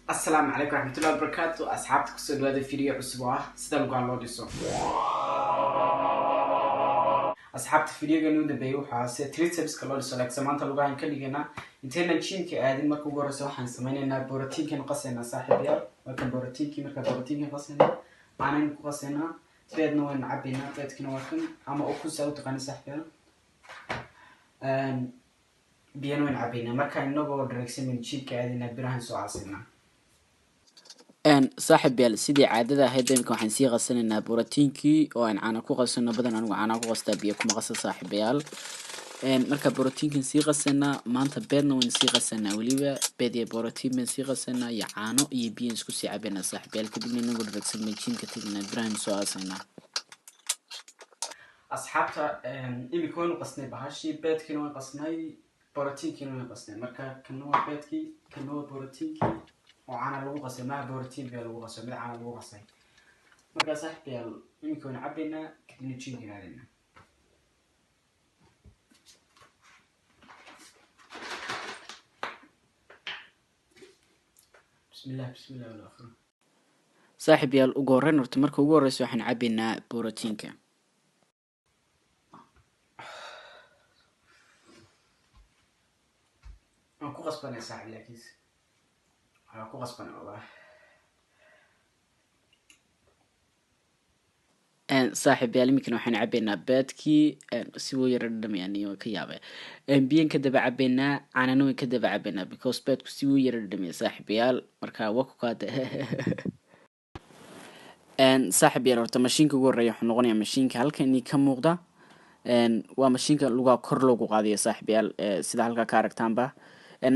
السلام عليكم ورحمة الله وبركاته. أصحابتك كسر هذا الفيديو أسبوع سدل قال الله ديسو. أصحابت الفيديو جنود بيوحى ستريت سبس كلام السلاك سمعت اللغة عن كل جنا إنتنا نشين كأدين ما كبر سواحن سمعنا إن بروتين كان قصنا صاحب يا ولكن بروتين كي مركب بروتين كان قصنا معنا قصنا تبيد نوع نعبينا تبيد كنا ولكن أما أكل سووا تقني صاحب يا بينو نعبينا مركب النوبة دركسي من شين كأدين برهن سواسنا صاحب يال سيدي عادة هيدا يمكن حنسي غسلنا بروتينكي وان عنا كو غسلنا بدن أنا عنا كو غستا بيكم غسل صاحب يال مركب بروتينكي نسي غسلنا ما أنت بيدنا ونسي غسلنا وليبا بيدي بروتين من سي غسلنا يعانو يبين سكو سي عبينا صاحب يال كدبنا نقول ركسل من شين كتبنا براين سواسنا أصحابتا إمي كونوا قصني بهاشي بيت كانوا قصني بروتين كانوا قصني مركا كانوا بيتكي كانوا بروتينكي وعنا لو قصي ما بروتين بيا لو قصي ما عنا لو قصي مركا صاحب بيا إمي كون عبينا كدنا تشين كنا لنا بسم الله والآخر صاحب يال ugu horta marka ugu horeyso waxaan cabinaa borotiinka أنا كو غصبنا صاحب لكن أنا كو غصبنا والله صاحب يال يمكن waxaan cabinaa baadkii si uu yar dham yani oo ka yaabay biyan ka daba cabinaa caanano ka daba cabinaa because baadku si uu yar dham صاحب yaal marka waa ku qaad صاحب yaal horta mashiinka ugu horeeyo wuxuu noqonayaa mashiinka halkan ka muuqda waa mashiinka lugaha kor loogu qaadayo صاحب yaal sida halka ka aragtaanba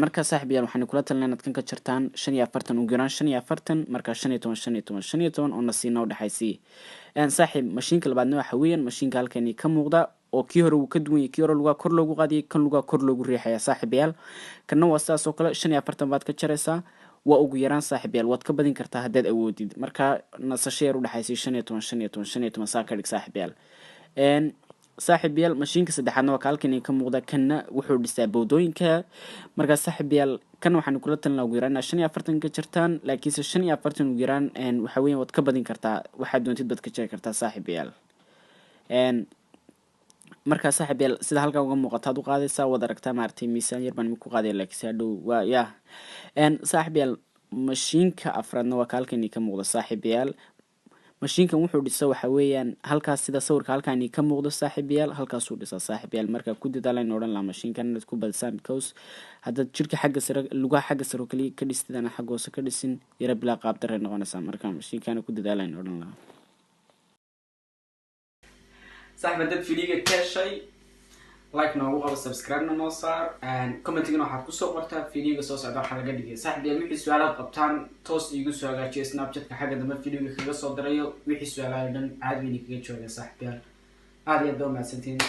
marka صاحب yaal waxaan kula talinaynaa inaad kan ka jartaan 45 ugu yaraan 45 marka 15 oo nasiino dhaxaysi صاحب mashiinka labaadna waxa weeyaan mashiinka halkan ka muuqda oo kii hore uu ka duwan yahay kii hore lugaha kor loogu qaadiyo kan lugaha kor loogu riixaya صاحب yaal kana waa saas oo kale 45 baad ka jaraysaa waa ugu yaraan صاحب yaal waad ka badin kartaa haddii aad awoodid marka nasasho yar u dhaxaysi 15 saa ka dhig صاحب yaal صاحب يال ماشينك saddexaadna waa halkan ka muuqda kana wuxuu dhistaa boodooyinka marka صاحب yaal kan waxaan kula talinayaa ugu yaraan 45 ka jirtaan laakiin 45 ugu yaraan waxa weeyaan wad ka badin kartaa waxa doontid bad ka jari kartaa صاحب yaal marka صاحب yaal sida halka uga muuqata u qaadaysaa wad aragtaa maartay miisaan yar baan ku qaaday laakiin hadhow waa ya صاحب yaal mashiinka afraadna waa halkan ka muuqda صاحب yaal mashiinkan wuxuu dhisaa waxa weeyaan halkaas sida sawirka halkaan ka muuqdo صاحب yaal halkaas uu dhisaa صاحب yaal marka ku dadaalaan oran la mashiinkan inaad ku badisaan because hadda jirka xagga sare lugaha xagga sare kaliya ka dhistidana xagga hoose ka dhisin yara bila qaab dareen noqonaysa marka mashiinkan ku dadaalaan oran la صاحب dad fiidiga ka shay like noogu qabo subscribe noo saar commentingna waxaad ku soo qortaa fiidiga soo socda waxa laga dhigay صاحب yaal wixii su'aalaad qabtaan toos igu soo hagaajiyo snapchat-ka xagga dambe fiidiga kaga soo dirayo wixii su'aalaad dhan caadi weyn kaga jooga صاحب yaal aad iyo aad u mahadsantiin